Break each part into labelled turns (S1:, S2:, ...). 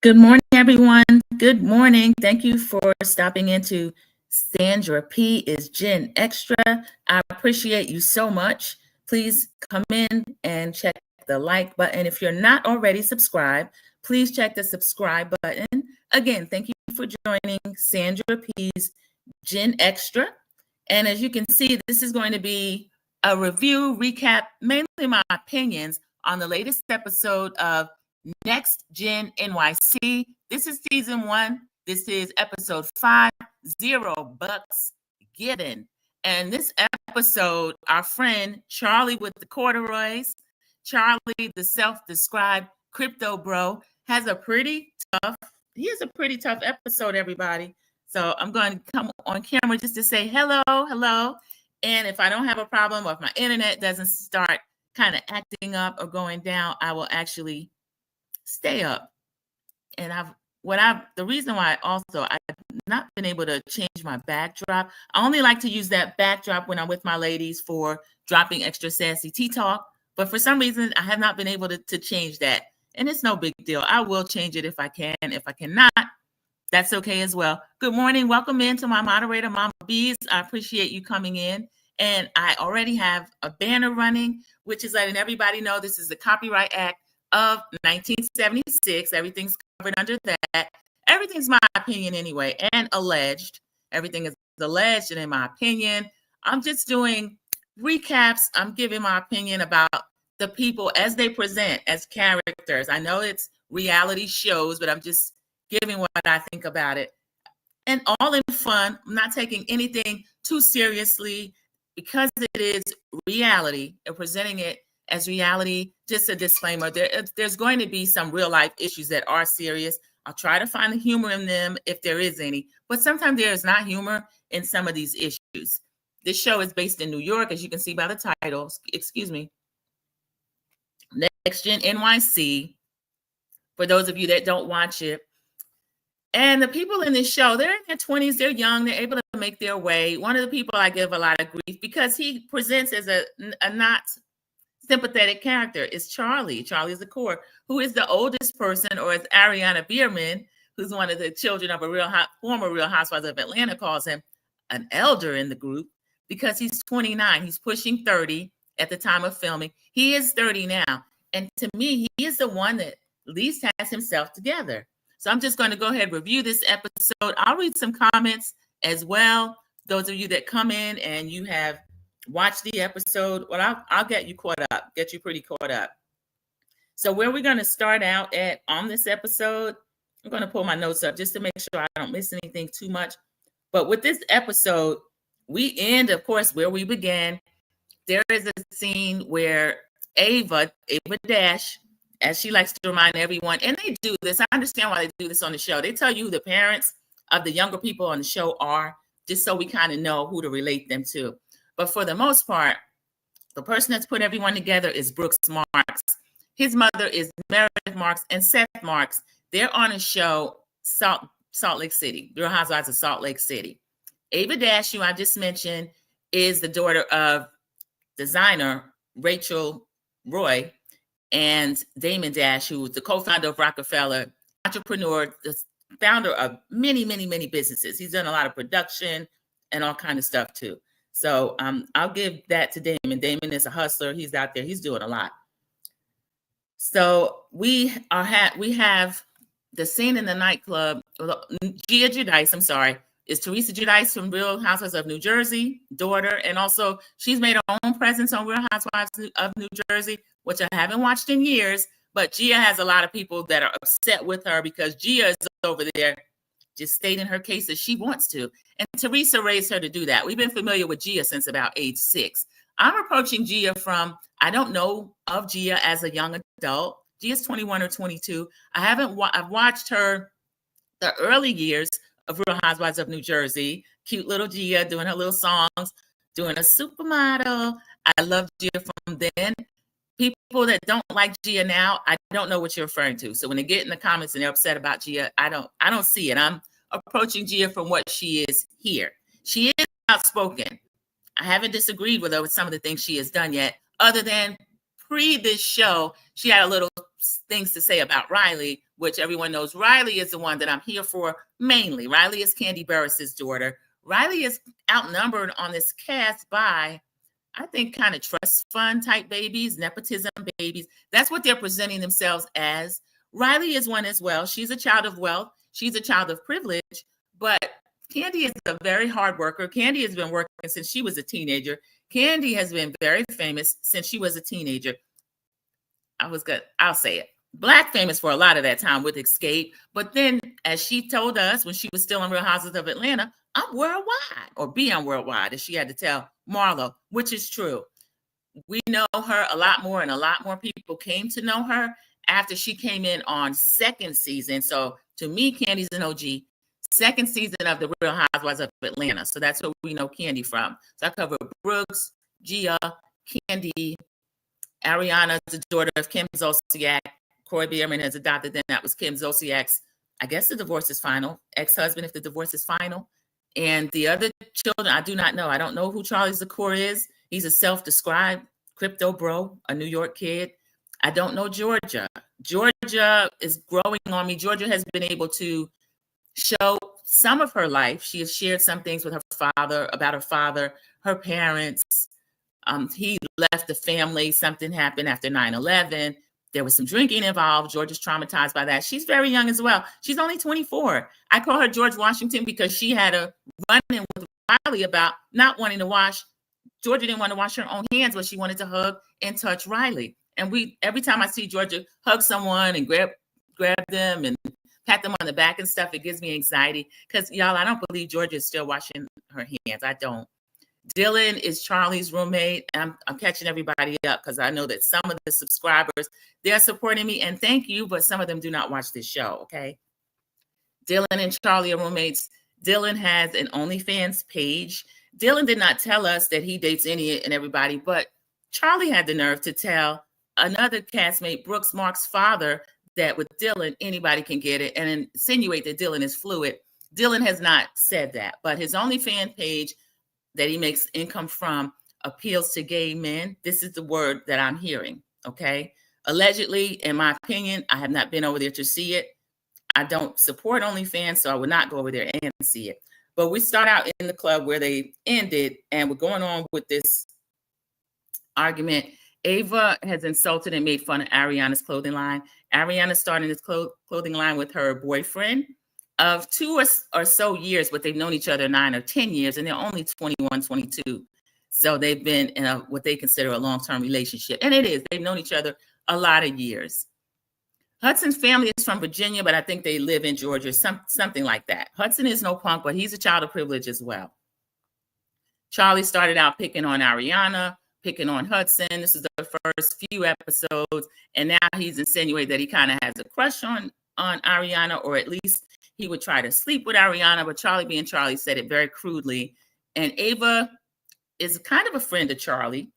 S1: Good morning, everyone. Good morning. Thank you for stopping into Sandra P. is Gen Extra. I appreciate you so much. Please come in and check the like button. If you're not already subscribed, please check the subscribe button. Again, thank you for joining Sandra P's Gen Extra. And as you can see, this is going to be a review, recap, mainly my opinions on the latest episode of Next Gen NYC. This is season 1. This is episode 5, $0 given. And this episode, our friend Charlie with the corduroys, Charlie, the self-described crypto bro, has a pretty tough episode, everybody. So I'm going to come on camera just to say hello. And if I don't have a problem or if my internet doesn't start kind of acting up or going down, I will actually stay up. And the reason why I've not been able to change my backdrop. I only like to use that backdrop when I'm with my ladies for dropping extra sassy tea talk. But for some reason, I have not been able to change that. And it's no big deal. I will change it if I can. If I cannot, that's okay as well. Good morning. Welcome in to my moderator, Mama Bees. I appreciate you coming in. And I already have a banner running, which is letting everybody know this is the Copyright Act of 1976. Everything's covered under that. Everything's my opinion anyway, and alleged. Everything is alleged and in my opinion. I'm just doing recaps. I'm giving my opinion about the people as they present as characters. I know it's reality shows, but I'm just giving what I think about it. And all in fun. I'm not taking anything too seriously because it is reality and presenting it as reality. Just a disclaimer, there's going to be some real life issues that are serious. I'll try to find the humor in them if there is any, but sometimes there is not humor in some of these issues. This show is based in New York, as you can see by the title, Next Gen NYC, for those of you that don't watch it. And the people in this show, they're in their 20s, they're young, they're able to make their way. One of the people I give a lot of grief because he presents as a not sympathetic character is Charlie. Charlie Zakor, who is the oldest person, or as Ariana Bierman, who's one of the children of former Real Housewives of Atlanta, calls him an elder in the group because he's 29. He's pushing 30 at the time of filming. He is 30 now. And to me, he is the one that at least has himself together. So I'm just going to go ahead and review this episode. I'll read some comments as well. Those of you that come in and you have watched the episode, well, I'll get you pretty caught up. So where we're going to start out at on this episode, I'm going to pull my notes up just to make sure I don't miss anything too much. But with this episode, we end, of course, where we began. There is a scene where Ava Dash, as she likes to remind everyone, and they do this. I understand why they do this on the show. They tell you who the parents of the younger people on the show are, just so we kind of know who to relate them to. But for the most part, the person that's put everyone together is Brooks Marks. His mother is Meredith Marks and Seth Marks. They're on a show, Salt Lake City, Real Housewives of Salt Lake City. Ava Dash, who I just mentioned, is the daughter of designer Rachel Roy, and Damon Dash, who was the co-founder of Rockefeller, entrepreneur, the founder of many, many, many businesses. He's done a lot of production and all kind of stuff too. So I'll give that to Damon. Damon is a hustler. He's out there. He's doing a lot. So we have the scene in the nightclub. Gia Giudice, is Teresa Giudice from Real Housewives of New Jersey, daughter, and also she's made her own presence on Real Housewives of New Jersey, which I haven't watched in years. But Gia has a lot of people that are upset with her because Gia is over there just stating her case as she wants to. And Teresa raised her to do that. We've been familiar with Gia since about age 6. I'm approaching Gia I don't know of Gia as a young adult. Gia's 21 or 22. I've watched her the early years of Real Housewives of New Jersey. Cute little Gia doing her little songs, doing a supermodel. I love Gia from then. People that don't like Gia now, I don't know what you're referring to. So when they get in the comments and they're upset about Gia, I don't see it. I'm approaching Gia from what she is here. She is outspoken. I haven't disagreed with her with some of the things she has done yet, other than pre this show, she had a little things to say about Riley, which everyone knows Riley is the one that I'm here for mainly. Riley is Kandi Burruss's daughter. Riley is outnumbered on this cast by, I think, kind of trust fund type babies, nepotism babies. That's what they're presenting themselves as. Riley is one as well. She's a child of wealth. She's a child of privilege, but Kandi is a very hard worker. Kandi has been working since she was a teenager. Kandi has been very famous since she was a teenager. I'll say it. Black famous for a lot of that time with Escape. But then, as she told us when she was still on Real Houses of Atlanta, I'm worldwide, or beyond worldwide, as she had to tell Marlo, which is true. We know her a lot more, and a lot more people came to know her after she came in on second season. So to me, Kandi's an OG. Second season of the Real Housewives of Atlanta. So that's what we know Kandi from. So I covered Brooks, Gia, Kandi, Ariana, the daughter of Kim Zolciak. Corey Bierman has adopted them. That was Kim Zolciak's, I guess the divorce is final, ex-husband if the divorce is final. And the other children, I do not know. I don't know who Charlie Zakor is. He's a self-described crypto bro, a New York kid. I don't know Georgia. Georgia is growing on me. Georgia has been able to show some of her life. She has shared some things with her father, about her father, her parents. He left the family. Something happened after 9/11. There was some drinking involved. Georgia's traumatized by that. She's very young as well. She's only 24. I call her George Washington because she had a run-in with Riley about not wanting to wash. Georgia didn't want to wash her own hands, but she wanted to hug and touch Riley. And every time I see Georgia hug someone and grab them and pat them on the back and stuff, it gives me anxiety because, y'all, I don't believe Georgia is still washing her hands. I don't. Dylan is Charlie's roommate. I'm catching everybody up because I know that some of the subscribers, they're supporting me, and thank you, but some of them do not watch this show, okay? Dylan and Charlie are roommates. Dylan has an OnlyFans page. Dylan did not tell us that he dates any and everybody, but Charlie had the nerve to tell another castmate, Brooks Mark's father, that with Dylan, anybody can get it, and insinuate that Dylan is fluid. Dylan has not said that, but his OnlyFans page that he makes income from appeals to gay men. This is the word that I'm hearing, okay? Allegedly, in my opinion, I have not been over there to see it. I don't support OnlyFans, so I would not go over there and see it. But we start out in the club where they ended, and we're going on with this argument. Ava has insulted and made fun of Ariana's clothing line. Ariana started this clothing line with her boyfriend of 2 or so years, but they've known each other 9 or 10 years, and they're only 21, 22. So they've been in what they consider a long-term relationship. And it is. They've known each other a lot of years. Hudson's family is from Virginia, but I think they live in Georgia, something like that. Hudson is no punk, but he's a child of privilege as well. Charlie started out picking on Ariana, picking on Hudson. This is the first few episodes, and now he's insinuated that he kind of has a crush on Ariana, or at least he would try to sleep with Ariana, but Charlie being Charlie said it very crudely. And Ava is kind of a friend of Charlie.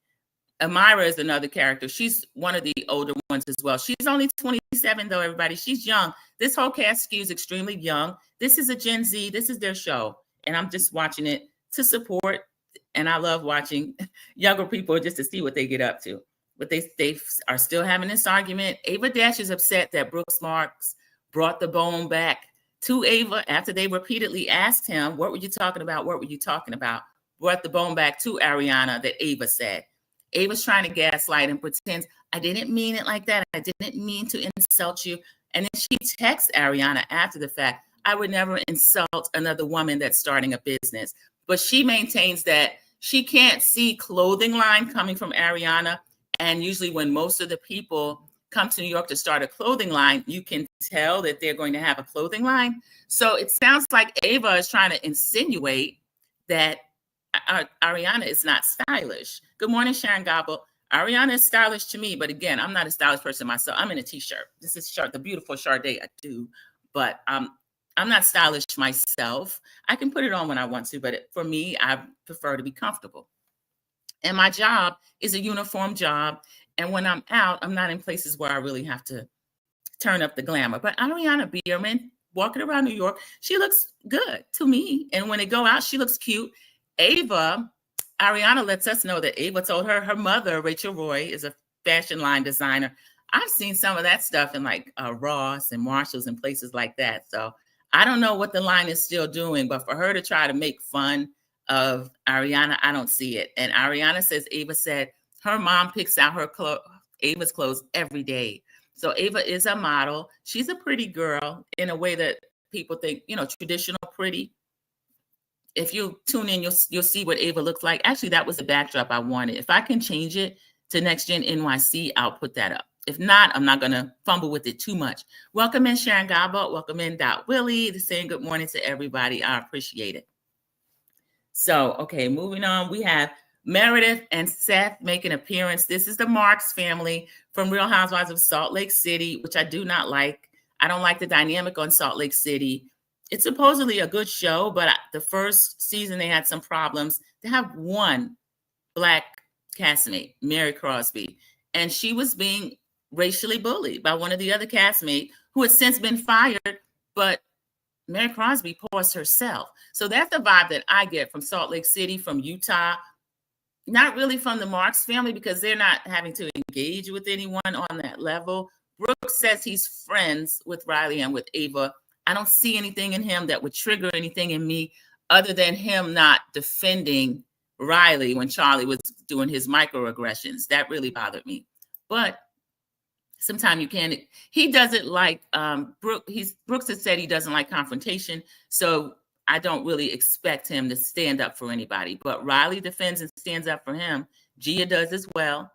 S1: Amira is another character. She's one of the older ones as well. She's only 27 though, everybody. She's young. This whole cast skews extremely young. This is a Gen Z. This is their show. And I'm just watching it to support. And I love watching younger people just to see what they get up to. But they are still having this argument. Ava Dash is upset that Brooks Marks brought the bone back to Ava after they repeatedly asked him, what were you talking about? What were you talking about? Brought the bone back to Ariana that Ava said. Ava's trying to gaslight and pretends, I didn't mean it like that. I didn't mean to insult you. And then she texts Ariana after the fact, I would never insult another woman that's starting a business. But she maintains that she can't see clothing line coming from Ariana. And usually when most of the people come to New York to start a clothing line, you can tell that they're going to have a clothing line. So it sounds like Ava is trying to insinuate that Ariana is not stylish. Good morning, Sharon Gobble. Ariana is stylish to me, but again, I'm not a stylish person myself. I'm in a t-shirt. This is the beautiful Sade I do, but I'm not stylish myself. I can put it on when I want to, but for me, I prefer to be comfortable. And my job is a uniform job. And when I'm out, I'm not in places where I really have to turn up the glamour. But Ariana Bierman, walking around New York, she looks good to me. And when they go out, she looks cute. Ariana lets us know that Ava told her mother, Rachel Roy, is a fashion line designer. I've seen some of that stuff in like Ross and Marshalls and places like that. So I don't know what the line is still doing, but for her to try to make fun of Ariana, I don't see it. And Ariana says, Ava said her mom picks out her Ava's clothes every day. So Ava is a model. She's a pretty girl in a way that people think, traditional pretty. If you tune in, you'll see what Ava looks like. Actually, that was the backdrop I wanted. If I can change it to Next Gen NYC, I'll put that up. If not, I'm not going to fumble with it too much. Welcome in, Sharon Gabo. Welcome in, Dot Willie. Saying good morning to everybody. I appreciate it. So, okay, moving on. We have Meredith and Seth make an appearance. This is the Marks family from Real Housewives of Salt Lake City, which I do not like. I don't like the dynamic on Salt Lake City. It's supposedly a good show, but the first season they had some problems. They have one Black castmate, Mary Crosby, and she was being racially bullied by one of the other castmates who has since been fired, but Mary Crosby paused herself. So that's the vibe that I get from Salt Lake City, from Utah, not really from the Marks family because they're not having to engage with anyone on that level. Brooks says he's friends with Riley and with Ava. I don't see anything in him that would trigger anything in me other than him not defending Riley when Charlie was doing his microaggressions. That really bothered me. But sometimes you can't. He doesn't like Brooks has said he doesn't like confrontation, so I don't really expect him to stand up for anybody. But Riley defends and stands up for him. Gia does as well.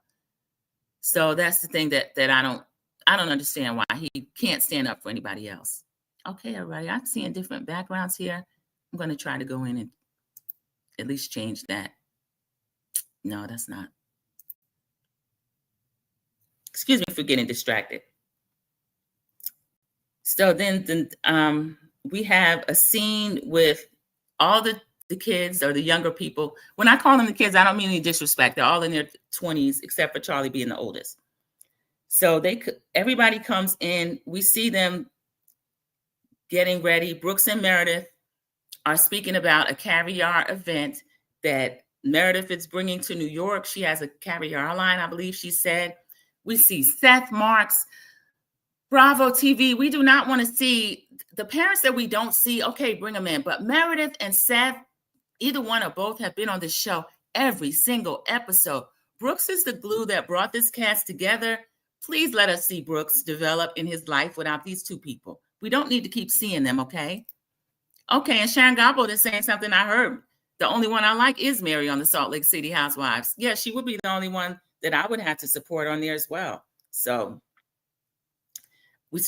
S1: So that's the thing that I don't understand why he can't stand up for anybody else. Okay, everybody, I'm seeing different backgrounds here. I'm going to try to go in and at least change that. No, that's not. Excuse me for getting distracted. So then we have a scene with all the kids or the younger people. When I call them the kids, I don't mean any disrespect. They're all in their 20s, except for Charlie being the oldest. So everybody comes in. We see them getting ready. Brooks and Meredith are speaking about a caviar event that Meredith is bringing to New York. She has a caviar line, I believe she said. We see Seth Marks, Bravo TV. We do not want to see the parents that we don't see. Okay, bring them in. But Meredith and Seth, either one or both, have been on this show every single episode. Brooks is the glue that brought this cast together. Please let us see Brooks develop in his life without these two people. We don't need to keep seeing them, okay? Okay, and Sharon Gobble is saying something I heard. The only one I like is Mary on the Salt Lake City Housewives. Yeah, she would be the only one that I would have to support on there as well. So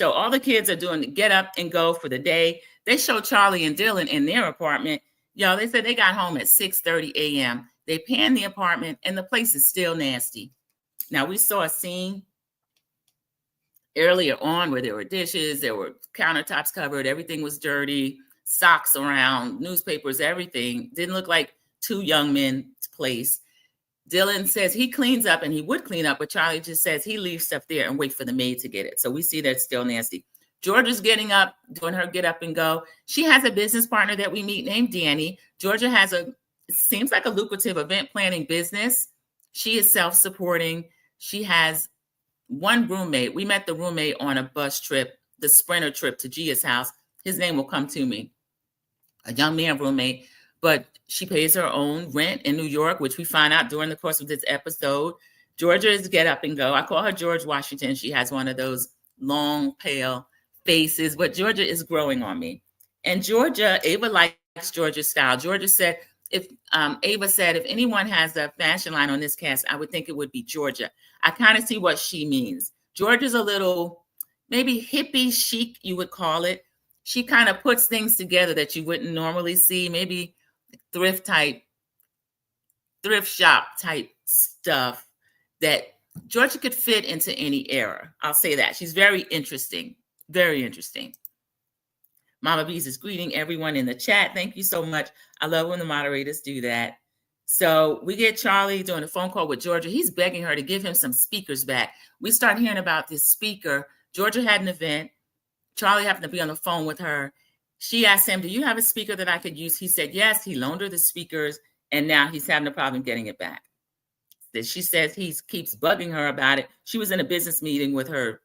S1: all the kids are doing the get up and go for the day. They show Charlie and Dylan in their apartment. Y'all, they said they got home at 6:30 a.m. They panned the apartment and the place is still nasty. Now, we saw a scene earlier on where there were dishes, there were countertops covered, everything was dirty, socks around, newspapers, everything. Didn't look like two young men's place. Dylan says he cleans up and he would clean up, but Charlie just says he leaves stuff there and wait for the maid to get it. So we see that's still nasty. Georgia's getting up, doing her get up and go. She has a business partner that we meet named Danny. Georgia has seems like a lucrative event planning business. She is self-supporting. She has one roommate. We met the roommate on a bus trip, the Sprinter trip to Gia's house. His name will come to me. A young man roommate, but she pays her own rent in New York, which we find out during the course of this episode. Georgia is get up and go. I call her George Washington. She has one of those long, pale faces, but Georgia is growing on me. And Ava likes Georgia's style. Ava said, if anyone has a fashion line on this cast, I would think it would be Georgia. I kind of see what she means. Georgia's a little, maybe hippie chic, you would call it. She kind of puts things together that you wouldn't normally see, maybe thrift shop type stuff that Georgia could fit into any era. I'll say that. She's very interesting. Very interesting. Mama Bees is greeting everyone in the chat. Thank you so much. I love when the moderators do that. So we get Charlie doing a phone call with Georgia. He's begging her to give him some speakers back. We start hearing about this speaker. Georgia had an event. Charlie happened to be on the phone with her. She asked him, do you have a speaker that I could use? He said, yes. He loaned her the speakers, and now he's having a problem getting it back. that she says he keeps bugging her about it. She was in a business meeting with her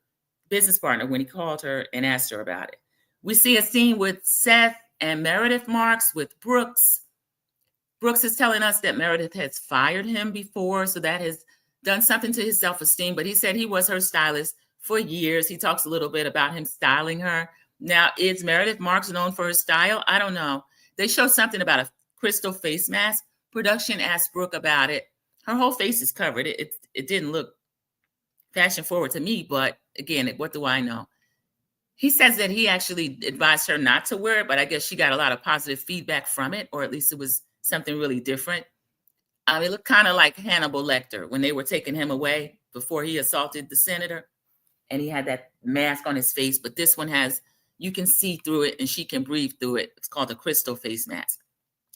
S1: business partner when he called her and asked her about it. We see a scene with Seth and Meredith Marks with Brooks. Brooks is telling us that Meredith has fired him before, so that has done something to his self-esteem, but he said he was her stylist for years. He talks a little bit about him styling her. Now, is Meredith Marks known for her style? I don't know. They showed something about a crystal face mask. Production asked Brooke about it. Her whole face is covered. It didn't look fashion forward to me, but again, what do I know? He says that he actually advised her not to wear it, but I guess she got a lot of positive feedback from it, or at least it was something really different. It looked kind of like Hannibal Lecter when they were taking him away before he assaulted the senator, and he had that mask on his face, but this one has, you can see through it and she can breathe through it. It's called a crystal face mask.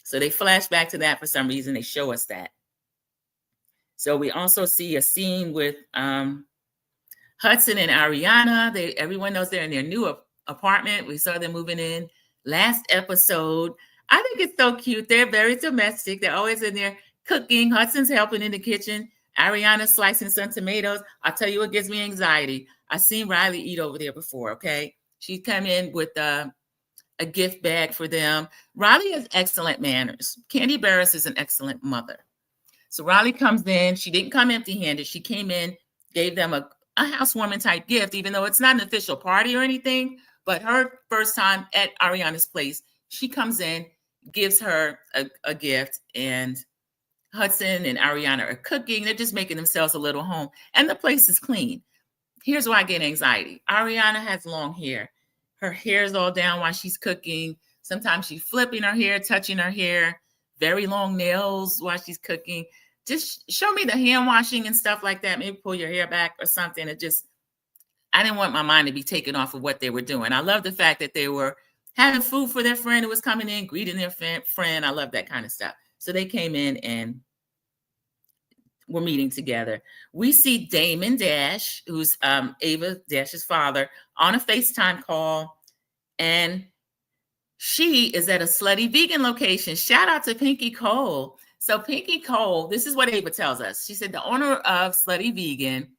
S1: So they flash back to that for some reason. They show us that. So we also see a scene with Hudson and Ariana. Everyone knows they're in their new apartment. We saw them moving in last episode. I think it's so cute. They're very domestic. They're always in there cooking. Hudson's helping in the kitchen. Ariana's slicing some tomatoes. I'll tell you what gives me anxiety. I've seen Riley eat over there before, okay? She's come in with a gift bag for them. Riley has excellent manners. Candy Barris is an excellent mother. So Riley comes in. She didn't come empty-handed. She came in, gave them a housewarming type gift, even though it's not an official party or anything, but her first time at Ariana's place, she comes in, gives her a gift, and Hudson and Ariana are cooking. They're just making themselves a little home, and the place is clean. Here's why I get anxiety. Ariana has long hair. Her hair is all down while she's cooking. Sometimes she's flipping her hair, touching her hair, very long nails while she's cooking. Just show me the hand washing and stuff like that. Maybe pull your hair back or something. I didn't want my mind to be taken off of what they were doing. I love the fact that they were having food for their friend who was coming in, greeting their friend. I love that kind of stuff. So they came in and were meeting together. We see Damon Dash, who's Ava Dash's father, on a FaceTime call. And she is at a Slutty Vegan location. Shout out to Pinky Cole. So Pinky Cole, this is what Ava tells us. She said the owner of Slutty Vegan,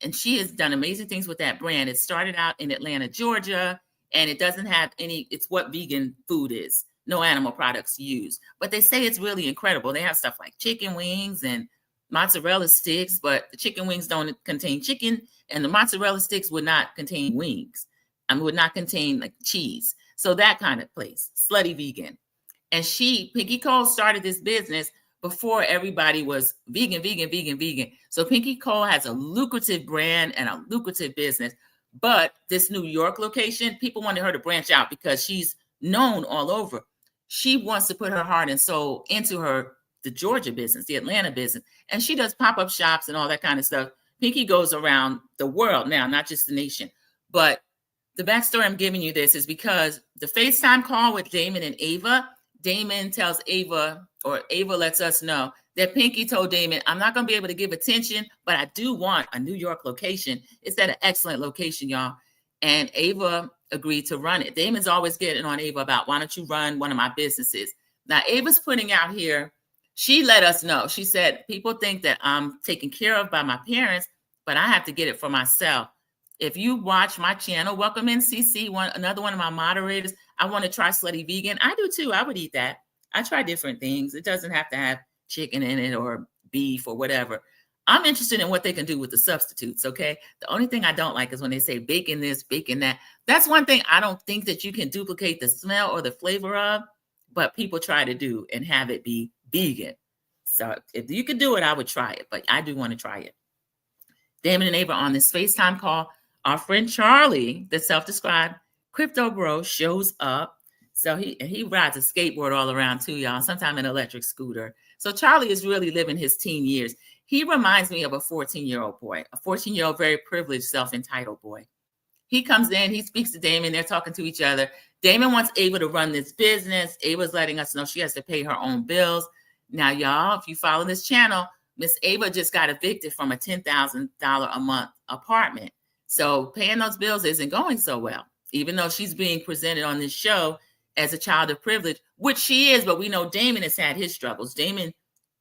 S1: and she has done amazing things with that brand. It started out in Atlanta, Georgia, and it doesn't have it's what vegan food is. No animal products used. But they say it's really incredible. They have stuff like chicken wings and mozzarella sticks, but the chicken wings don't contain chicken, and the mozzarella sticks would not contain wings. Would not contain like cheese. So that kind of place, Slutty Vegan. And Pinky Cole started this business before everybody was vegan. So Pinky Cole has a lucrative brand and a lucrative business. But this New York location, people wanted her to branch out because she's known all over. She wants to put her heart and soul into the Georgia business, the Atlanta business. And she does pop-up shops and all that kind of stuff. Pinky goes around the world now, not just the nation. But the backstory I'm giving you this is because the FaceTime call with Damon and Ava, Damon tells Ava, or Ava lets us know that Pinky told Damon, I'm not going to be able to give attention, but I do want a New York location. It's at an excellent location, y'all. And Ava agreed to run it. Damon's always getting on Ava about, why don't you run one of my businesses? Now, Ava's putting out here, she let us know. She said, people think that I'm taken care of by my parents, but I have to get it for myself. If you watch my channel, welcome NCC, another one of my moderators. I want to try Slutty Vegan. I do too. I would eat that. I try different things. It doesn't have to have chicken in it or beef or whatever. I'm interested in what they can do with the substitutes, okay? The only thing I don't like is when they say bacon this, bacon that. That's one thing I don't think that you can duplicate the smell or the flavor of, but people try to do and have it be vegan. So if you could do it, I would try it, but I do want to try it. Damon and Ava on this FaceTime call. Our friend Charlie, the self-described crypto bro, shows up. So he rides a skateboard all around too, y'all, sometimes an electric scooter. So Charlie is really living his teen years. He reminds me of a 14-year-old boy, a 14-year-old, very privileged, self-entitled boy. He comes in, he speaks to Damon, they're talking to each other. Damon wants Ava to run this business. Ava's letting us know she has to pay her own bills. Now, y'all, if you follow this channel, Miss Ava just got evicted from a $10,000 a month apartment. So paying those bills isn't going so well, even though she's being presented on this show as a child of privilege, which she is, but we know Damon has had his struggles. Damon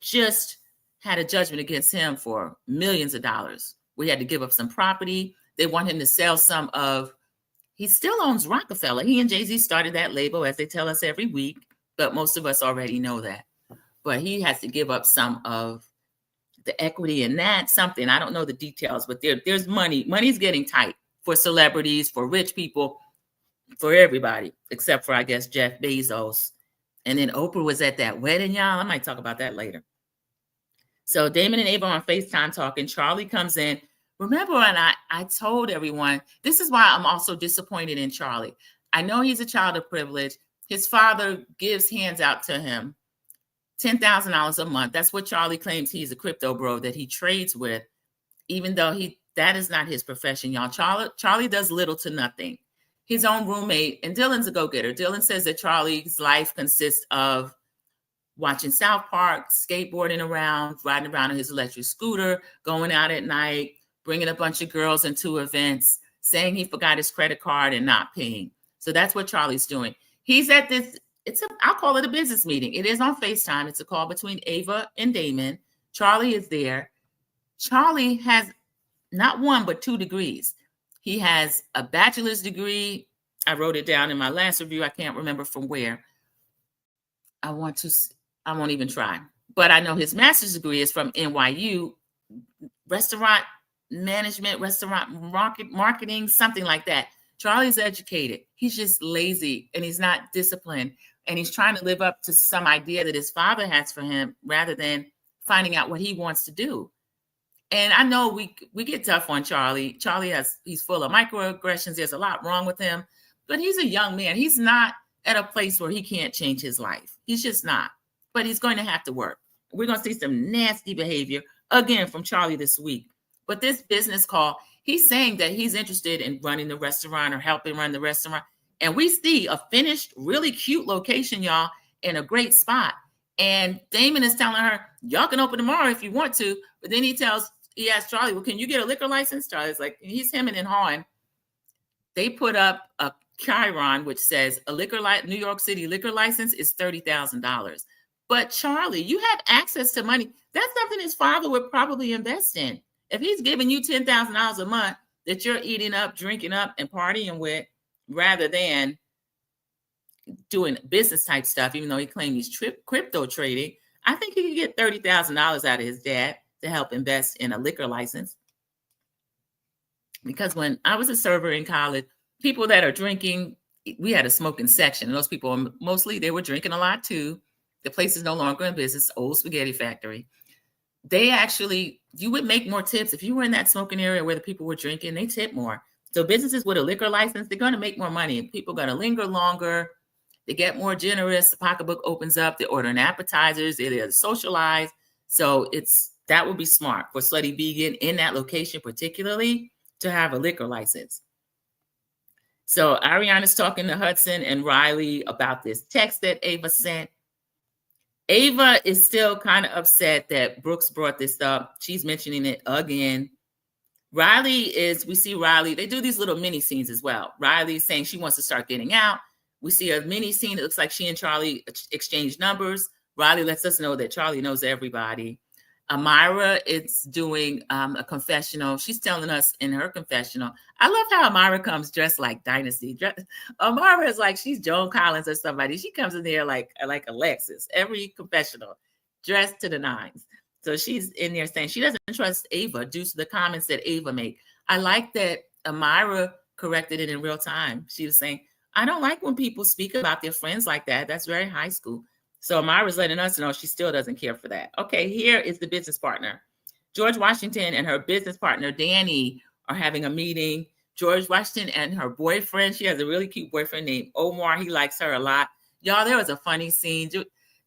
S1: just had a judgment against him for millions of dollars. We had to give up some property. They want him to sell some of, he still owns Rockefeller. He and Jay-Z started that label, as they tell us every week, but most of us already know that. But he has to give up some of the equity in that, something. I don't know the details, but there's money. Money's getting tight for celebrities, for rich people, for everybody, except for, I guess, Jeff Bezos. And then Oprah was at that wedding, y'all. I might talk about that later. So Damon and Ava are on FaceTime talking. Charlie comes in. Remember when I told everyone, this is why I'm also disappointed in Charlie. I know he's a child of privilege. His father gives hands out to him, $10,000 a month. That's what Charlie claims. He's a crypto bro that he trades with, even though that is not his profession, y'all. Charlie does little to nothing. His own roommate, and Dylan's a go-getter. Dylan says that Charlie's life consists of watching South Park, skateboarding around, riding around on his electric scooter, going out at night, bringing a bunch of girls into events, saying he forgot his credit card and not paying. So that's what Charlie's doing. He's at this, I'll call it a business meeting. It is on FaceTime. It's a call between Ava and Damon. Charlie is there. Charlie has not one, but 2 degrees. He has a bachelor's degree. I wrote it down in my last review. I can't remember from where. I won't even try. But I know his master's degree is from NYU, restaurant management, restaurant marketing, something like that. Charlie's educated. He's just lazy and he's not disciplined. And he's trying to live up to some idea that his father has for him rather than finding out what he wants to do. And I know we get tough on Charlie. He's full of microaggressions. There's a lot wrong with him, but he's a young man. He's not at a place where he can't change his life. He's just not, but he's going to have to work. We're going to see some nasty behavior again from Charlie this week. But this business call, he's saying that he's interested in running the restaurant or helping run the restaurant. And we see a finished, really cute location, y'all, in a great spot. And Damon is telling her, y'all can open tomorrow if you want to. But then he asks Charlie, well, can you get a liquor license? Charlie's like, he's hemming and hawing. They put up a chyron, which says New York City liquor license is $30,000. But Charlie, you have access to money. That's something his father would probably invest in. If he's giving you $10,000 a month that you're eating up, drinking up, and partying with, rather than doing business type stuff, even though he claimed he's crypto trading, I think he could get $30,000 out of his dad to help invest in a liquor license. Because when I was a server in college, people that are drinking, we had a smoking section. And those people, mostly, they were drinking a lot too. The place is no longer in business, old spaghetti factory. You would make more tips. If you were in that smoking area where the people were drinking, they tip more. So businesses with a liquor license, they're going to make more money. People are going to linger longer. They get more generous. The pocketbook opens up. They order appetizers. They socialize. So that would be smart for Slutty Vegan in that location, particularly, to have a liquor license. So Ariana's talking to Hudson and Riley about this text that Ava sent. Ava is still kind of upset that Brooks brought this up. She's mentioning it again. We see Riley, they do these little mini scenes as well. Riley's saying she wants to start getting out. We see a mini scene. It looks like she and Charlie exchange numbers. Riley lets us know that Charlie knows everybody. Amira is doing a confessional. She's telling us in her confessional. I love how Amira comes dressed like Dynasty. Amira is like she's Joan Collins or somebody. She comes in there like Alexis. Every confessional, dressed to the nines. So she's in there saying she doesn't trust Ava due to the comments that Ava made. I like that Amira corrected it in real time. She was saying, I don't like when people speak about their friends like that. That's very high school. So Amira's letting us know she still doesn't care for that. Okay, here is the business partner. George Washington and her business partner, Danny, are having a meeting. George Washington and her boyfriend, she has a really cute boyfriend named Omar. He likes her a lot. Y'all, there was a funny scene.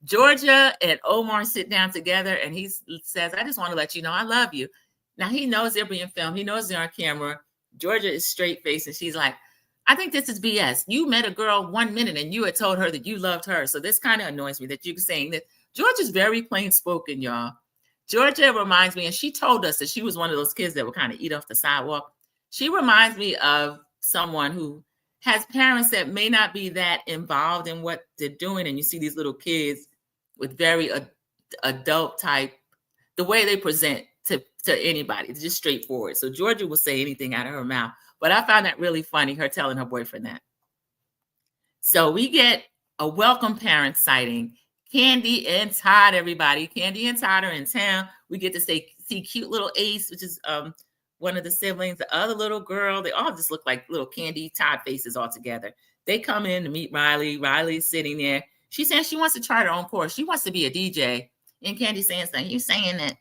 S1: Georgia and Omar sit down together and he says, I just want to let you know I love you. Now, he knows they're being filmed. He knows they're on camera. Georgia is straight-faced and she's like, I think this is BS. You met a girl 1 minute and you had told her that you loved her. So this kind of annoys me that you're saying that. Georgia's very plain spoken, y'all. Georgia reminds me, and she told us that she was one of those kids that would kind of eat off the sidewalk. She reminds me of someone who has parents that may not be that involved in what they're doing. And you see these little kids with very adult type the way they present to anybody. It's just straightforward. So Georgia will say anything out of her mouth. But I found that really funny, her telling her boyfriend that. So we get a welcome parent sighting. Candy and Todd, everybody. Candy and Todd are in town. We get to see cute little Ace, which is one of the siblings, the other little girl. They all just look like little Candy Todd faces all together. They come in to meet Riley. Riley's sitting there. She's saying she wants to chart her own course. She wants to be a DJ. And Candy saying, "You're saying that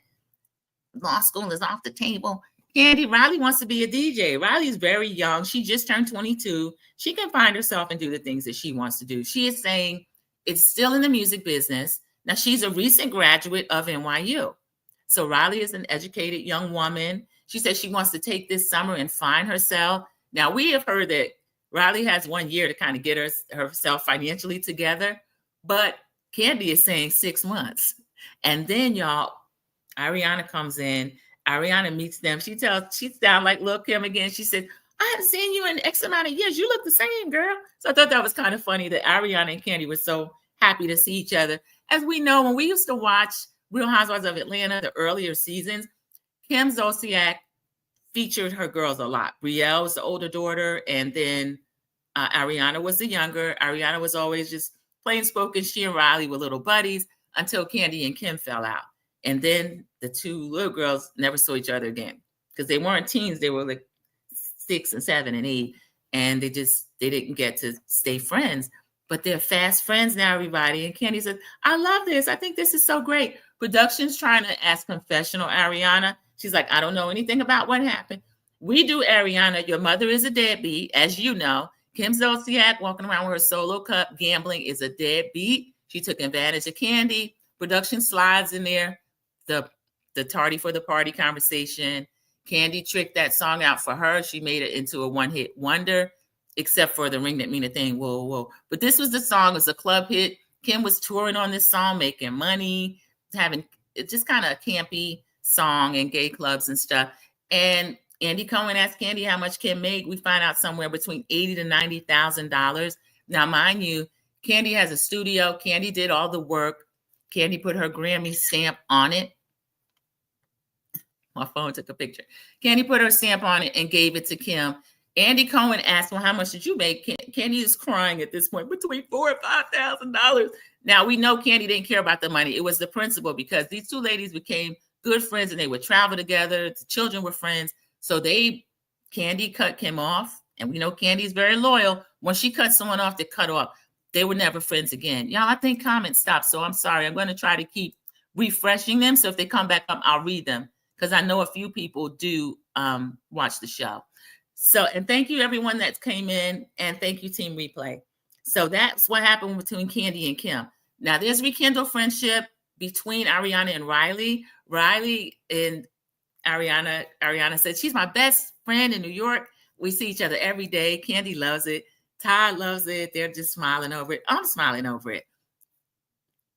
S1: law school is off the table." Candy, Riley wants to be a DJ. Riley's very young. She just turned 22. She can find herself and do the things that she wants to do. She is saying it's still in the music business. Now, she's a recent graduate of NYU. So Riley is an educated young woman. She says she wants to take this summer and find herself. Now, we have heard that Riley has 1 year to kind of get herself financially together. But Candy is saying 6 months. And then, y'all, Ariana comes in. Ariana meets them. She's down like Lil' Kim again. She said, "I haven't seen you in X amount of years. You look the same, girl." So I thought that was kind of funny that Ariana and Candy were so happy to see each other. As we know, when we used to watch Real Housewives of Atlanta, the earlier seasons, Kim Zolciak featured her girls a lot. Brielle was the older daughter, and then Ariana was the younger. Ariana was always just plain spoken. She and Riley were little buddies until Candy and Kim fell out. And then the two little girls never saw each other again because they weren't teens. They were like 6 and 7 and 8. And they didn't get to stay friends. But they're fast friends now, everybody. And Candy said, "I love this. I think this is so great." Production's trying to ask confessional Ariana. She's like, "I don't know anything about what happened." We do, Ariana. Your mother is a deadbeat, as you know. Kim Zolciak walking around with her solo cup gambling is a deadbeat. She took advantage of Candy. Production slides in there. The tardy for the party conversation. Candy tricked that song out for her. She made it into a one-hit wonder, except for the Ring That Mean a Thing, whoa, whoa. But this was the song. It was a club hit. Kim was touring on this song, making money, having it just kind of a campy song in gay clubs and stuff. And Andy Cohen asked Candy how much Kim made. We find out somewhere between $80,000 to $90,000. Now, mind you, Candy has a studio. Candy did all the work. Candy put her Grammy stamp on it. My phone took a picture. Candy put her stamp on it and gave it to Kim. Andy Cohen asked, "Well, how much did you make?" Candy is crying at this point, between $4,000 and $5,000. Now, we know Candy didn't care about the money. It was the principle, because these two ladies became good friends and they would travel together. The children were friends. So Candy cut Kim off. And we know Candy is very loyal. When she cut someone off, they cut off. They were never friends again. Y'all, I think comments stopped. So I'm sorry. I'm going to try to keep refreshing them. So if they come back up, I'll read them, because I know a few people do watch the show. So, and thank you everyone that came in, and thank you Team Replay. So that's what happened between Candy and Kim. Now there's rekindled friendship between Ariana and Riley. Riley and Ariana said, "She's my best friend in New York. We see each other every day." Candy loves it. Todd loves it. They're just smiling over it. I'm smiling over it.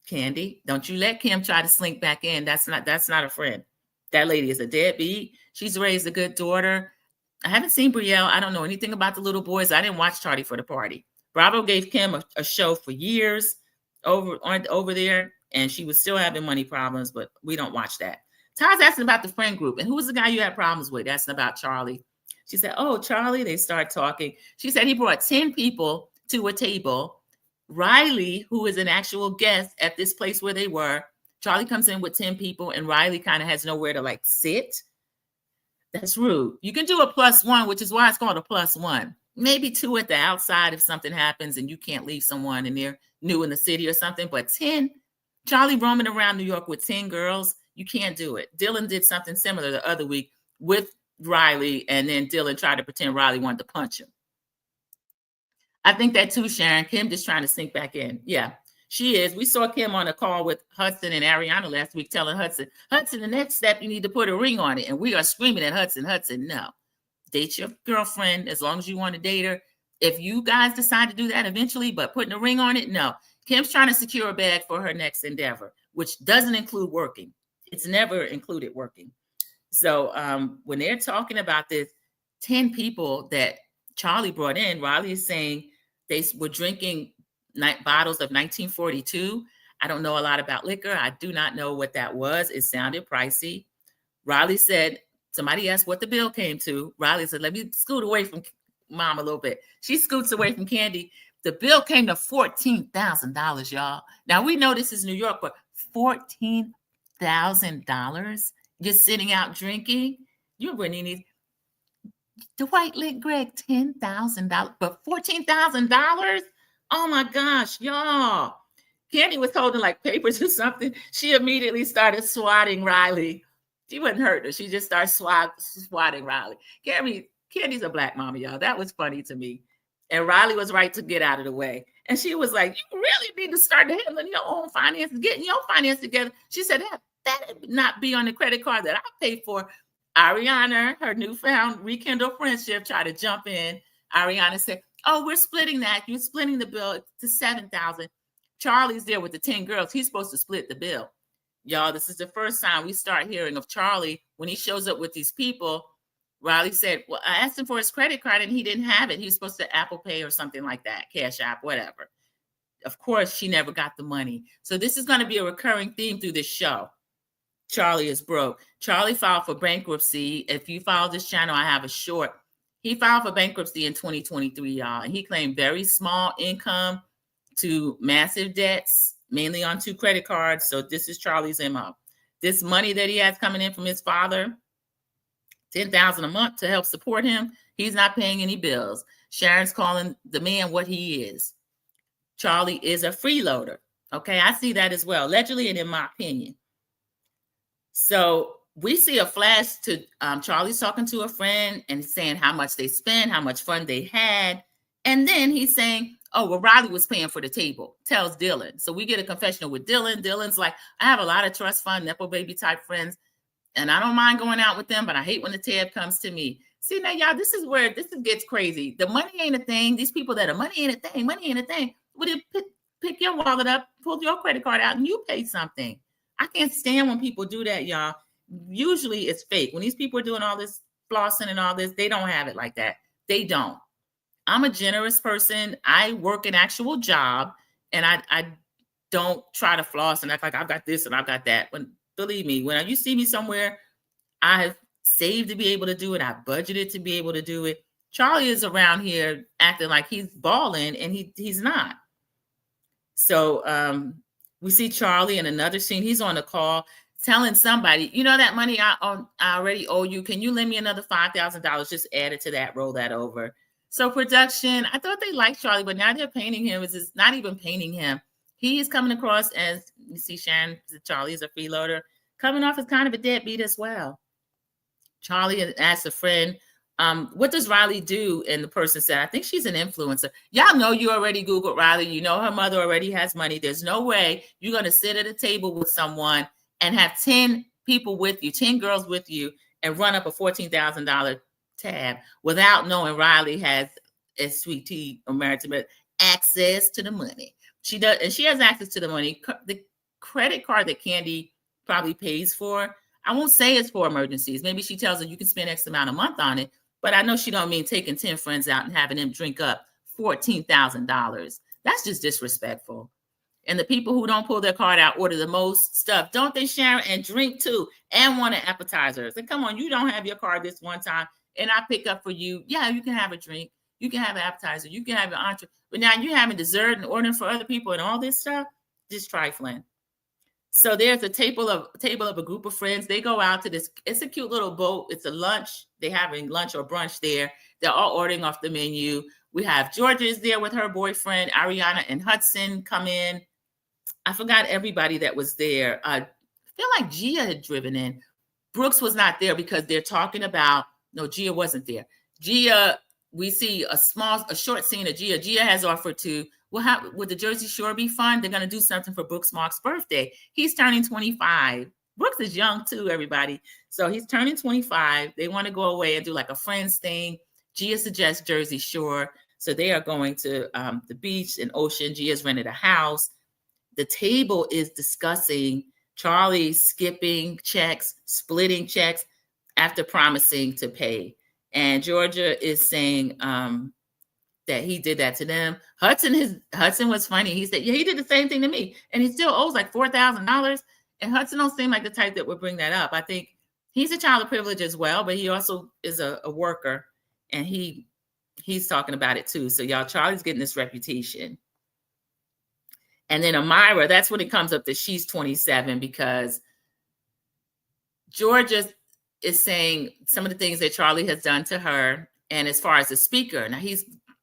S1: Candy, don't you let Kim try to slink back in. That's not a friend. That lady is a deadbeat. She's raised a good daughter. I haven't seen Brielle. I don't know anything about the little boys. I didn't watch Tardy for the Party. Bravo gave Kim a show for years over there, and she was still having money problems, but we don't watch that. Todd's asking about the friend group. And who was the guy you had problems with? Asking about Charlie. She said, "Oh, Charlie." They start talking. She said he brought 10 people to a table. Riley, who is an actual guest at this place where they were, Charlie comes in with 10 people, and Riley kind of has nowhere to sit. That's rude. You can do a +1, which is why it's called a +1. Maybe 2 at the outside if something happens and you can't leave someone and they're new in the city or something. But 10, Charlie roaming around New York with 10 girls, you can't do it. Dylan did something similar the other week with Riley, and then Dylan tried to pretend Riley wanted to punch him. I think that too, Sharon. Kim just trying to sink back in. Yeah, she is. We saw Kim on a call with Hudson and Ariana last week telling Hudson, the next step, you need to put a ring on it. And we are screaming at Hudson, no. Date your girlfriend as long as you want to date her. If you guys decide to do that eventually, but putting a ring on it, no. Kim's trying to secure a bag for her next endeavor, which doesn't include working. It's never included working. So when they're talking about this 10 people that Charlie brought in, Riley is saying they were drinking bottles of 1942. I don't know a lot about liquor. I do not know what that was. It sounded pricey. Riley said, somebody asked what the bill came to. Riley said, let me scoot away from mom a little bit. She scoots away from Candy. The bill came to $14,000, y'all. Now, we know this is New York, but $14,000 just sitting out drinking? You really need Dwight lit Greg $10,000, but $14,000? Oh my gosh, y'all. Candy was holding like papers or something. She immediately started swatting Riley. She wasn't hurt her. She just started swatting Riley. Candy's a black mama, y'all. That was funny to me. And Riley was right to get out of the way. And she was like, you really need to start handling your own finances, getting your finance together. She said, that would not be on the credit card that I paid for. Ariana, her newfound rekindled friendship, tried to jump in. Ariana said, oh, we're splitting that. You're splitting the bill to $7,000. Charlie's there with the 10 girls. He's supposed to split the bill. Y'all, this is the first time we start hearing of Charlie when he shows up with these people. Riley said, well, I asked him for his credit card and he didn't have it. He was supposed to Apple Pay or something like that, Cash App, whatever. Of course, she never got the money. So this is going to be a recurring theme through this show. Charlie is broke. Charlie filed for bankruptcy. If you follow this channel, I have a short. He filed for bankruptcy in 2023, y'all. And he claimed very small income to massive debts, mainly on 2 credit cards. So this is Charlie's MO. This money that he has coming in from his father, $10,000 a month to help support him. He's not paying any bills. Sharon's calling the man what he is. Charlie is a freeloader. Okay, I see that as well, allegedly and in my opinion. So we see a flash to Charlie's talking to a friend and saying how much they spent, how much fun they had. And then he's saying, oh, well, Riley was paying for the table, tells Dylan. So we get a confessional with Dylan. Dylan's like, I have a lot of trust fund, Nepo baby type friends, and I don't mind going out with them, but I hate when the tab comes to me. See, now, y'all, this is where this gets crazy. The money ain't a thing. These people that are money ain't a thing, money ain't a thing. Would it pick your wallet up, pull your credit card out, and you pay something? I can't stand when people do that, y'all. Usually it's fake. When these people are doing all this flossing and all this, they don't have it like that. They don't. I'm a generous person. I work an actual job, and I don't try to floss and act like I've got this and I've got that. When believe me, when you see me somewhere, I have saved to be able to do it. I budgeted to be able to do it. Charlie is around here acting like he's balling, and he's not. So we see Charlie in another scene. He's on the call telling somebody, you know, that money I already owe you. Can you lend me another $5,000? Just add it to that, roll that over. So production, I thought they liked Charlie, but now they're painting him as it's not even painting him. He's coming across as, you see Sharon, Charlie is a freeloader, coming off as kind of a deadbeat as well. Charlie asked a friend, what does Riley do? And the person said, I think she's an influencer. Y'all know you already Googled Riley. You know her mother already has money. There's no way you're going to sit at a table with someone and have 10 people with you, 10 girls with you, and run up a $14,000 tab without knowing Riley has, as Sweet Tea American, access to the money. She does, and she has access to the money. The credit card that Candy probably pays for, I won't say it's for emergencies. Maybe she tells her you can spend X amount a month on it, but I know she don't mean taking 10 friends out and having them drink up $14,000. That's just disrespectful. And the people who don't pull their card out order the most stuff, don't they, Sharon? And drink too, and want an appetizers. And come on, you don't have your card this one time, and I pick up for you. Yeah, you can have a drink. You can have an appetizer. You can have an entree. But now you're having dessert and ordering for other people and all this stuff, just trifling. So there's a table of a group of friends. They go out to this. It's a cute little boat. It's a lunch. They're having lunch or brunch there. They're all ordering off the menu. We have Georgia is there with her boyfriend. Ariana and Hudson come in. I forgot everybody that was there. I feel like Gia had driven in. Brooks was not there because they're talking about, no, Gia wasn't there. Gia, we see a short scene of Gia. Gia has offered to, well, would the Jersey Shore be fun? They're going to do something for Brooks Mark's birthday. He's turning 25. Brooks is young too, everybody. So he's turning 25. They want to go away and do like a friends thing. Gia suggests Jersey Shore. So they are going to the beach and ocean. Gia's rented a house. The table is discussing Charlie skipping checks, splitting checks after promising to pay. And Georgia is saying, that he did that to them. Hudson was funny. He said, yeah, he did the same thing to me. And he still owes like $4,000. And Hudson don't seem like the type that would bring that up. I think he's a child of privilege as well, but he also is a worker, and he's talking about it too. So y'all, Charlie's getting this reputation. And then Amira, that's when it comes up that she's 27, because Georgia is saying some of the things that Charlie has done to her. And as far as the speaker, now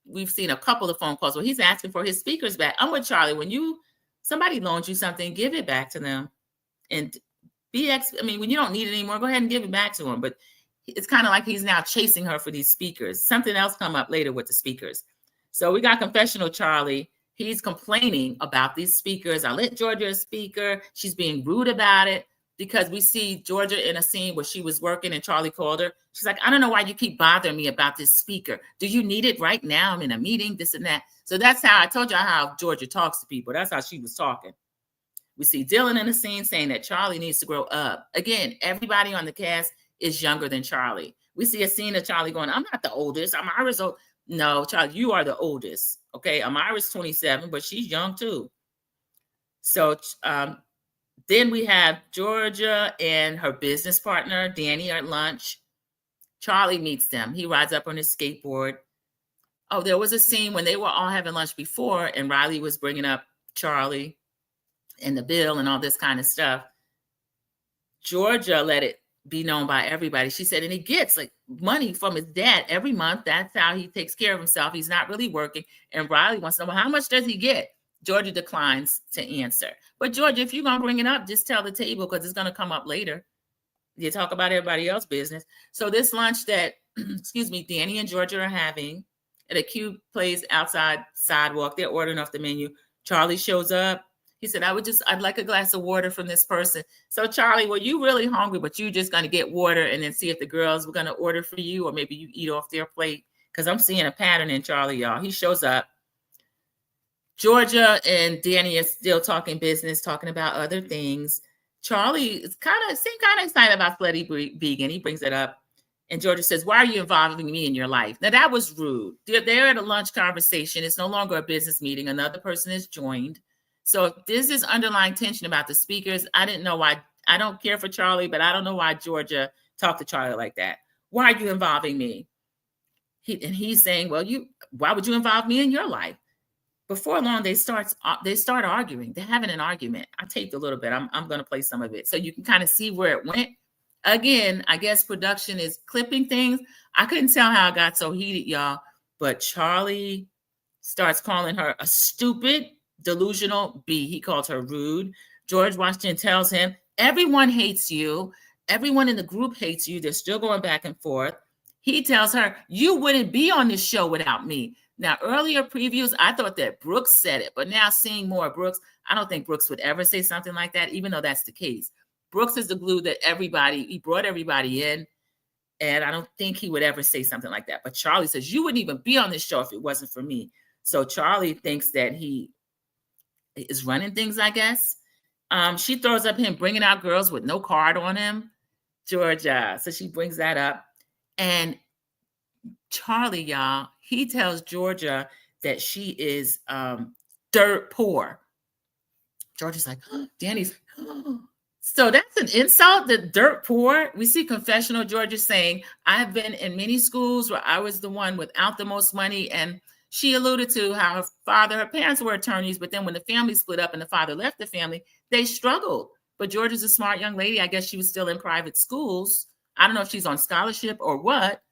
S1: we've seen a couple of phone calls where he's asking for his speakers back. I'm with Charlie. When somebody loans you something, give it back to them. And when you don't need it anymore, go ahead and give it back to him. But it's kind of like he's now chasing her for these speakers. Something else come up later with the speakers. So we got confessional Charlie. He's complaining about these speakers. I let Georgia a speaker. She's being rude about it, because we see Georgia in a scene where she was working and Charlie called her. She's like, I don't know why you keep bothering me about this speaker. Do you need it right now? I'm in a meeting, this and that. So that's how I told you how Georgia talks to people. That's how she was talking. We see Dylan in the scene saying that Charlie needs to grow up. Again, everybody on the cast is younger than Charlie. We see a scene of Charlie going, I'm not the oldest. Amira's old. No, Charlie, you are the oldest. Okay, Amira's 27, but she's young too. So then we have Georgia and her business partner, Danny, at lunch. Charlie meets them. He rides up on his skateboard. Oh, there was a scene when they were all having lunch before, and Riley was bringing up Charlie and the bill and all this kind of stuff. Georgia let it be known by everybody. She said, and he gets like money from his dad every month. That's how he takes care of himself. He's not really working. And Riley wants to know, well, how much does he get? Georgia declines to answer. But Georgia, if you're going to bring it up, just tell the table, because it's going to come up later. You talk about everybody else's business. So this lunch that, Danny and Georgia are having at a cute place outside sidewalk, they're ordering off the menu. Charlie shows up. He said, I'd like a glass of water from this person. So Charlie, were you really hungry, but you just going to get water and then see if the girls were going to order for you, or maybe you eat off their plate? Because I'm seeing a pattern in Charlie, y'all. He shows up. Georgia and Danny are still talking business, talking about other things. Charlie is kind of excited about Slutty Vegan. He brings it up. And Georgia says, why are you involving me in your life? Now, that was rude. They're at a lunch conversation. It's no longer a business meeting. Another person has joined. So if there's this underlying tension about the speakers, I didn't know why. I don't care for Charlie, but I don't know why Georgia talked to Charlie like that. Why are you involving me? He's saying, well, why would you involve me in your life? Before long, they start arguing. They're having an argument. I taped a little bit. I'm going to play some of it so you can kind of see where it went. Again, I guess production is clipping things. I couldn't tell how it got so heated, y'all. But Charlie starts calling her a stupid, delusional B. He calls her rude. George Washington tells him, everyone hates you. Everyone in the group hates you. They're still going back and forth. He tells her, you wouldn't be on this show without me. Now, earlier previews, I thought that Brooks said it, but now seeing more of Brooks, I don't think Brooks would ever say something like that, even though that's the case. Brooks is the glue that he brought everybody in, and I don't think he would ever say something like that. But Charlie says, you wouldn't even be on this show if it wasn't for me. So Charlie thinks that he is running things, I guess. She throws up him bringing out girls with no card on him, Georgia. So she brings that up. And Charlie, y'all, he tells Georgia that she is dirt poor. Georgia's like, oh, Danny's, oh. So that's an insult, the dirt poor. We see confessional Georgia saying, I've been in many schools where I was the one without the most money. And she alluded to how her parents were attorneys, but then when the family split up and the father left the family, they struggled. But Georgia's a smart young lady. I guess she was still in private schools. I don't know if she's on scholarship or what.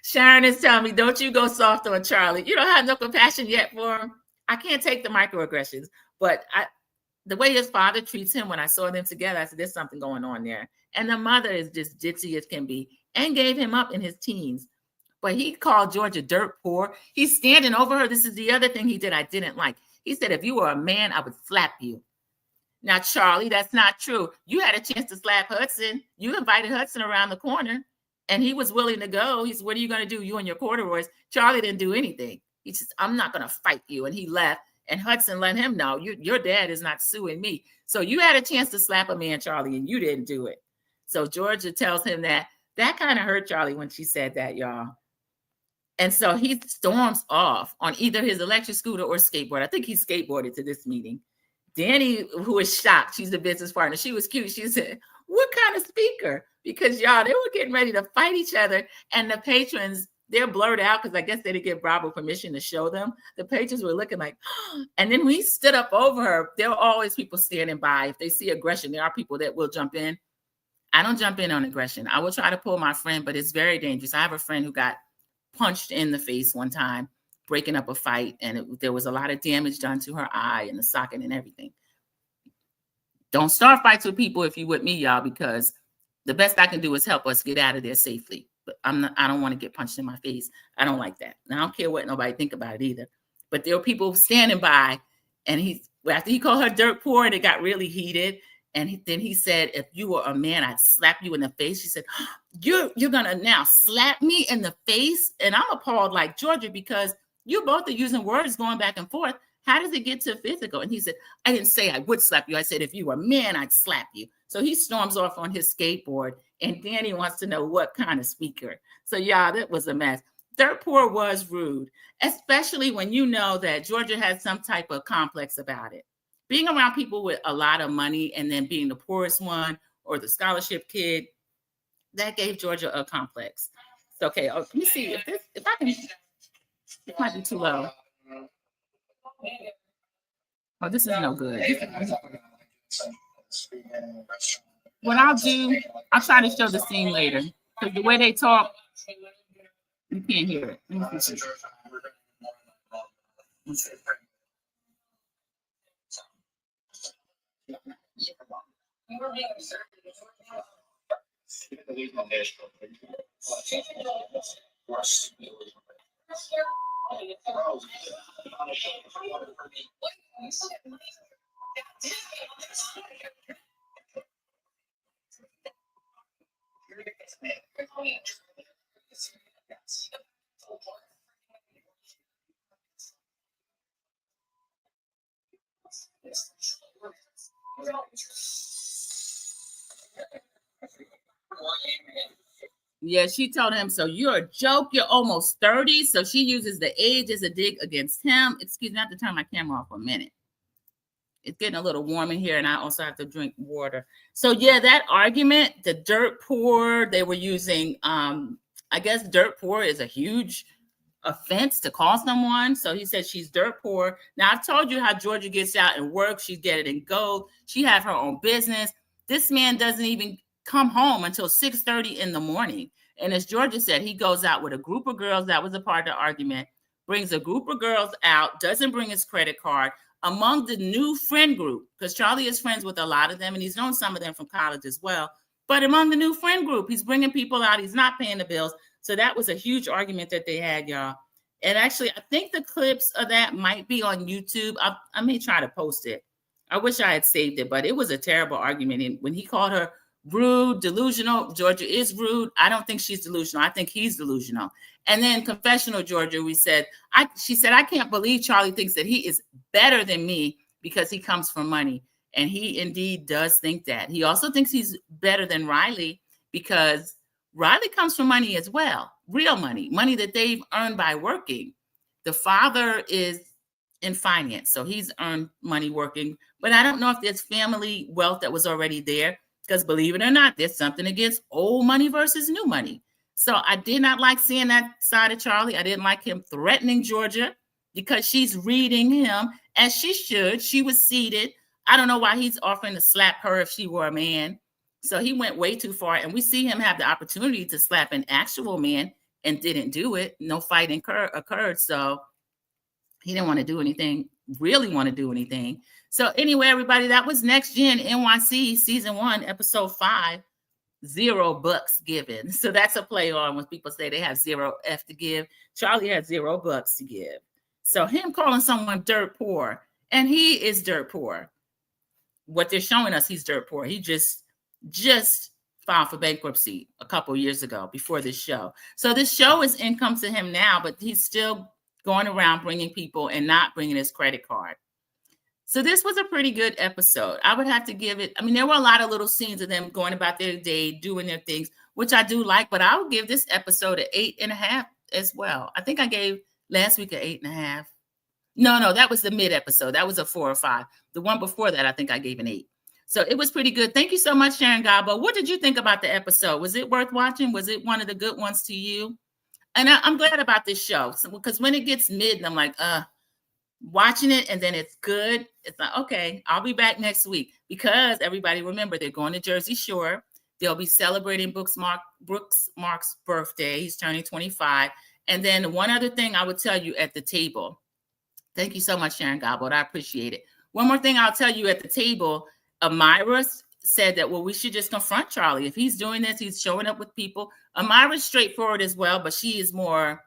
S1: Sharon is telling me, don't you go soft on Charlie. You don't have no compassion yet for him. I can't take the microaggressions, but the way his father treats him, when I saw them together, I said, there's something going on there. And the mother is just ditzy as can be and gave him up in his teens. But he called Georgia dirt poor. He's standing over her. This is the other thing he did I didn't like. He said, if you were a man, I would slap you. Now, Charlie, that's not true. You had a chance to slap Hudson. You invited Hudson around the corner, and he was willing to go. He said, what are you going to do, you and your corduroys? Charlie didn't do anything. He said, I'm not going to fight you. And he left. And Hudson let him know, your dad is not suing me. So you had a chance to slap a man, Charlie, and you didn't do it. So Georgia tells him that kind of hurt Charlie when she said that, y'all. And so he storms off on either his electric scooter or skateboard. I think he skateboarded to this meeting. Danny, who was shocked, she's the business partner. She was cute. She said, "What kind of speaker?" Because y'all, they were getting ready to fight each other. And the patrons, they're blurred out because I guess they didn't give Bravo permission to show them. The patrons were looking like, and then we stood up over her. There are always people standing by. If they see aggression, there are people that will jump in. I don't jump in on aggression. I will try to pull my friend, but it's very dangerous. I have a friend who got punched in the face one time, breaking up a fight, and there was a lot of damage done to her eye and the socket and everything. Don't start fights with people if you with me, y'all, because the best I can do is help us get out of there safely. But I don't want to get punched in my face. I don't like that. And I don't care what nobody think about it either. But there were people standing by, and after he called her dirt poor, and it got really heated. And then he said, "If you were a man, I'd slap you in the face." She said, you're gonna now slap me in the face? And I'm appalled like Georgia, because you both are using words going back and forth. How does it get to physical? And he said, "I didn't say I would slap you. I said, if you were a man, I'd slap you." So he storms off on his skateboard, and Danny wants to know what kind of speaker. So y'all, that was a mess. Dirt poor was rude, especially when you know that Georgia has some type of complex about it. Being around people with a lot of money and then being the poorest one or the scholarship kid, that gave Georgia a complex. So, okay, let me see if I can, it might be too low. Oh, this is no good. What I'll do, I'll try to show the scene later, because the way they talk, you can't hear it. Let me see. Yeah, she told him, "So you're a joke. You're almost 30. So she uses the age as a dig against him. Excuse me, I have to turn my camera off for a minute. It's getting a little warm in here, and I also have to drink water. So yeah, that argument, the dirt poor, they were using, I guess dirt poor is a huge offense to call someone. So he said she's dirt poor. Now, I've told you how Georgia gets out and works. She's getting and go. She has her own business. This man doesn't even come home until 6:30 in the morning. And as Georgia said, he goes out with a group of girls. That was a part of the argument. Brings a group of girls out, doesn't bring his credit card. Among the new friend group, because Charlie is friends with a lot of them, and he's known some of them from college as well. But among the new friend group, he's bringing people out. He's not paying the bills. So that was a huge argument that they had, y'all. And actually, I think the clips of that might be on YouTube. I may try to post it. I wish I had saved it, but it was a terrible argument. And when he called her rude, delusional, Georgia is rude. I don't think she's delusional. I think he's delusional. And then confessional Georgia, she said, "I can't believe Charlie thinks that he is better than me because he comes from money." And he indeed does think that. He also thinks he's better than Riley because Riley comes from money as well. Real money that they've earned by working. The father is in finance, so he's earned money working. But I don't know if there's family wealth that was already there, because believe it or not, there's something against old money versus new money. So I did not like seeing that side of Charlie. I didn't like him threatening Georgia because she's reading him, as she should. She was seated. I don't know why he's offering to slap her if she were a man. So he went way too far. And we see him have the opportunity to slap an actual man and didn't do it. No fight occurred. So he didn't want to do anything, really want to do anything. So anyway, everybody, that was Next Gen NYC Season 1, Episode 5, $0 given. So that's a play on when people say they have zero F to give. Charlie had $0 to give. So him calling someone dirt poor, and he is dirt poor. What they're showing us, he's dirt poor. He just filed for bankruptcy a couple years ago before this show. So this show is income to him now, but he's still going around bringing people and not bringing his credit card. So this was a pretty good episode. I would have to give it, there were a lot of little scenes of them going about their day, doing their things, which I do like, but I would give this episode an 8.5 as well. I think I gave last week an 8.5. No, that was the mid episode. That was a 4 or 5. The one before that, I think I gave an 8. So it was pretty good. Thank you so much, Sharon Gabo. What did you think about the episode? Was it worth watching? Was it one of the good ones to you? And I'm glad about this show, because when it gets mid, and I'm like, watching it, and then it's good. It's like, okay, I'll be back next week, because everybody remember they're going to Jersey Shore. They'll be celebrating Brooks Mark's birthday. He's turning 25. And then one other thing I would tell you at the table. Thank you so much, Sharon Gobble. I appreciate it. One more thing I'll tell you at the table. Amira said that, well, we should just confront Charlie. If he's doing this, he's showing up with people. Amira's straightforward as well, but she is more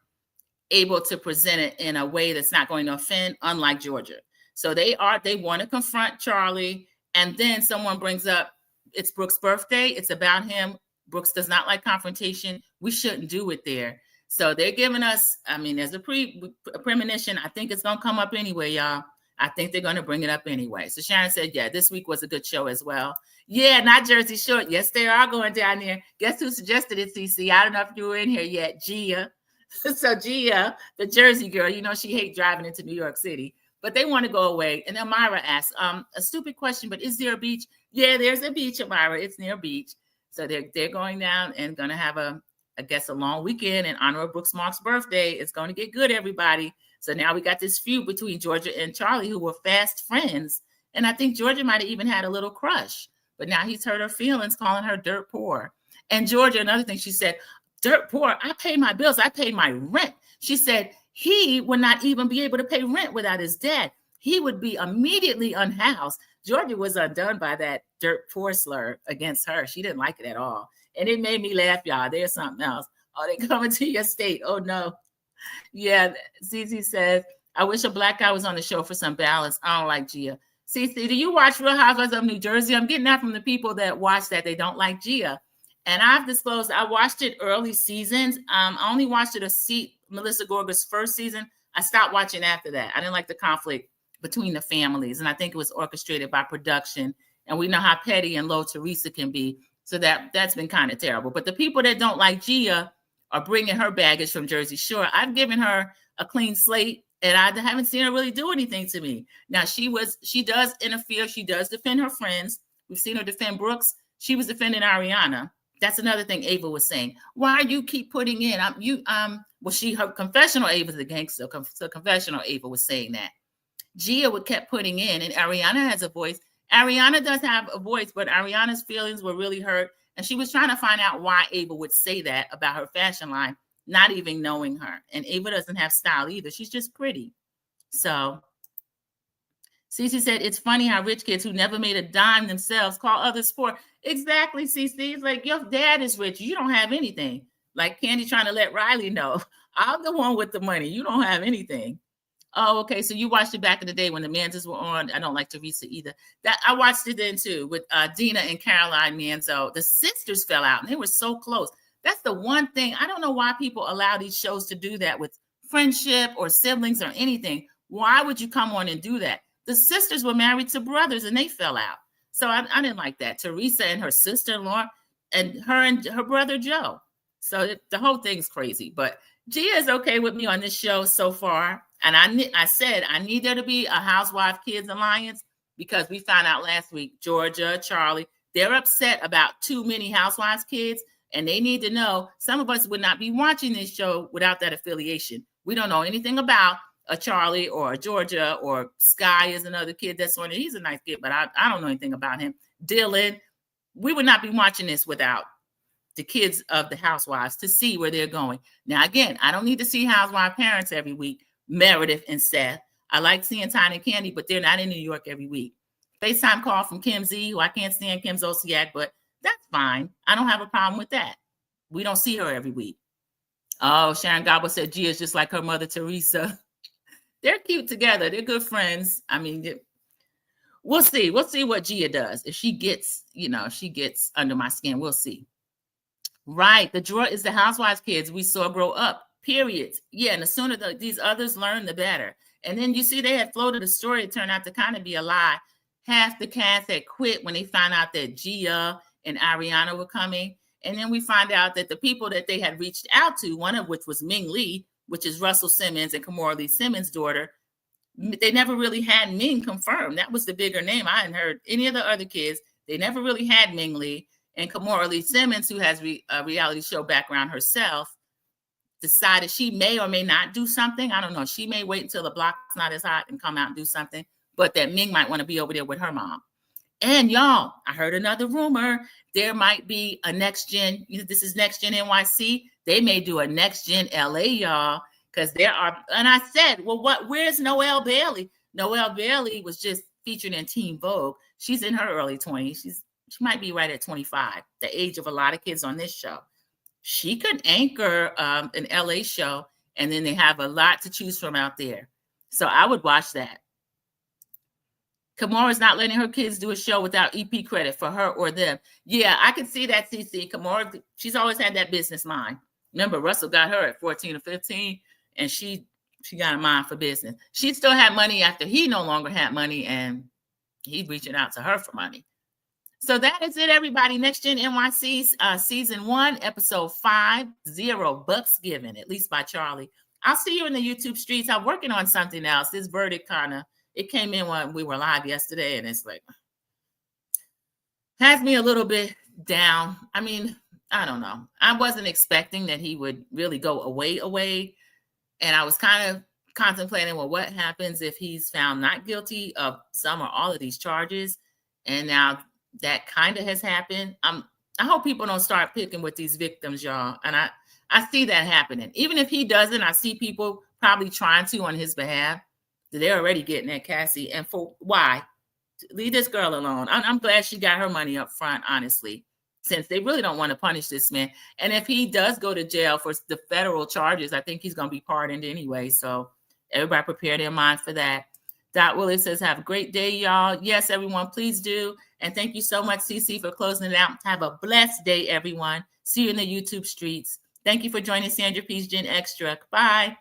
S1: able to present it in a way that's not going to offend, unlike Georgia. So they want to confront Charlie, and then someone brings up, it's Brooks' birthday. It's about him. Brooks does not like confrontation. We shouldn't do it there. So they're giving us, there's a premonition. I think it's going to come up anyway, y'all. I think they're going to bring it up anyway. So Sharon said, yeah, this week was a good show as well. Yeah, not Jersey Shore. Yes, they are going down there. Guess who suggested it, CC? I don't know if you were in here yet. Gia. So Gia, the Jersey girl, she hates driving into New York City, but they want to go away. And Amira asks, a stupid question, but is there a beach? Yeah, there's a beach, Amira. It's near a beach. So they're going down and going to have a long weekend in honor of Brooks Mark's birthday. It's going to get good, everybody. So now we got this feud between Georgia and Charlie, who were fast friends. And I think Georgia might have even had a little crush, but now he's hurt her feelings, calling her dirt poor. And Georgia, another thing she said, dirt poor, I pay my bills, I pay my rent. She said he would not even be able to pay rent without his dad. He would be immediately unhoused. Georgia was undone by that dirt poor slur against her. She didn't like it at all. And it made me laugh, y'all. There's something else. Oh, they coming to your state. Oh, no. Yeah, Cece says, I wish a black guy was on the show for some balance. I don't like Gia. Cece, do you watch Real Housewives of New Jersey? I'm getting that from the people that watch that. They don't like Gia. And I've disclosed, I watched it early seasons. I only watched it Melissa Gorga's first season. I stopped watching after that. I didn't like the conflict between the families. And I think it was orchestrated by production. And we know how petty and low Teresa can be. So that's been kind of terrible. But the people that don't like Gia are bringing her baggage from Jersey Shore. I've given her a clean slate, and I haven't seen her really do anything to me. Now, she does interfere. She does defend her friends. We've seen her defend Brooks. She was defending Ariana. That's another thing Ava was saying. Why you keep putting in? Her confessional Ava's a gangster. So confessional Ava was saying that. Gia kept putting in, and Ariana has a voice. Ariana does have a voice, but Ariana's feelings were really hurt. And she was trying to find out why Ava would say that about her fashion line, not even knowing her. And Ava doesn't have style either. She's just pretty. So Cece said, it's funny how rich kids who never made a dime themselves call others poor. Exactly, Cece. It's like, your dad is rich. You don't have anything. Like Candy trying to let Riley know, I'm the one with the money. You don't have anything. Oh, okay. So you watched it back in the day when the Manzos were on. I don't like Teresa either. That I watched it then too with Dina and Caroline Manzo. The sisters fell out and they were so close. That's the one thing. I don't know why people allow these shows to do that with friendship or siblings or anything. Why would you come on and do that? The sisters were married to brothers and they fell out. So I didn't like that. Teresa and her sister-in-law and her brother Joe. So the whole thing's crazy. But Gia is okay with me on this show so far. And I said, I need there to be a Housewife Kids Alliance because we found out last week, Georgia, Charlie, they're upset about too many Housewives kids. And they need to know some of us would not be watching this show without that affiliation. We don't know anything about a Charlie or a Georgia, or Sky is another kid that's on it. He's a nice kid, but I don't know anything about him. Dylan, we would not be watching this without the kids of the Housewives to see where they're going. Now, again, I don't need to see Housewife parents every week. Meredith and Seth. I like seeing Tiny and Candy, but they're not in New York every week. FaceTime call from Kim Z, who I can't stand Kim Zolciak, but that's fine. I don't have a problem with that. We don't see her every week. Oh, Sharon Gobble said Gia is just like her mother, Teresa. They're cute together. They're good friends. We'll see. We'll see what Gia does. If she gets, she gets under my skin, we'll see. Right. The draw is the Housewives kids we saw grow up. Period. Yeah, and the sooner these others learn, the better. And then you see they had floated a story. It turned out to kind of be a lie. Half the cast had quit when they found out that Gia and Ariana were coming. And then we find out that the people that they had reached out to, one of which was Ming Lee, which is Russell Simmons and Kimora Lee Simmons' daughter, they never really had Ming confirmed. That was the bigger name. I hadn't heard any of the other kids. They never really had Ming Lee. And Kimora Lee Simmons, who has a reality show background herself, decided she may or may not do something. I don't know. She may wait until the block's not as hot and come out and do something, but that Ming might want to be over there with her mom. And y'all, I heard another rumor. There might be a next gen. This is next gen NYC. They may do a next gen LA, y'all, because there are. And I said, well, where's Noelle Bailey? Noelle Bailey was just featured in Teen Vogue. She's in her early 20s. She might be right at 25, the age of a lot of kids on this show. She could anchor an LA show, and then they have a lot to choose from out there. So I would watch that. Kimora's not letting her kids do a show without EP credit for her or them. Yeah, I can see that, CC. Kimora, she's always had that business mind. Remember, Russell got her at 14 or 15, and she got a mind for business. She still had money after he no longer had money, and he's reaching out to her for money. So that is it, everybody. Next Gen NYC season 1, episode 5, $0 given, at least by Charlie. I'll see you in the YouTube streets. I'm working on something else. This verdict it came in when we were live yesterday, and it's like, has me a little bit down. I mean, I don't know. I wasn't expecting that he would really go away. And I was kind of contemplating, well, what happens if he's found not guilty of some or all of these charges? And now that kind of has happened. I hope people don't start picking with these victims, y'all. And I see that happening. Even if he doesn't, I see people probably trying to on his behalf. They're already getting at Cassie. And for why? Leave this girl alone. I'm glad she got her money up front, honestly, since they really don't want to punish this man. And if he does go to jail for the federal charges, I think he's going to be pardoned anyway. So everybody prepare their mind for that. Dot Willis says, have a great day, y'all. Yes, everyone, please do. And thank you so much, CC, for closing it out. Have a blessed day, everyone. See you in the YouTube streets. Thank you for joining Sandra P's Gen Extra. Bye.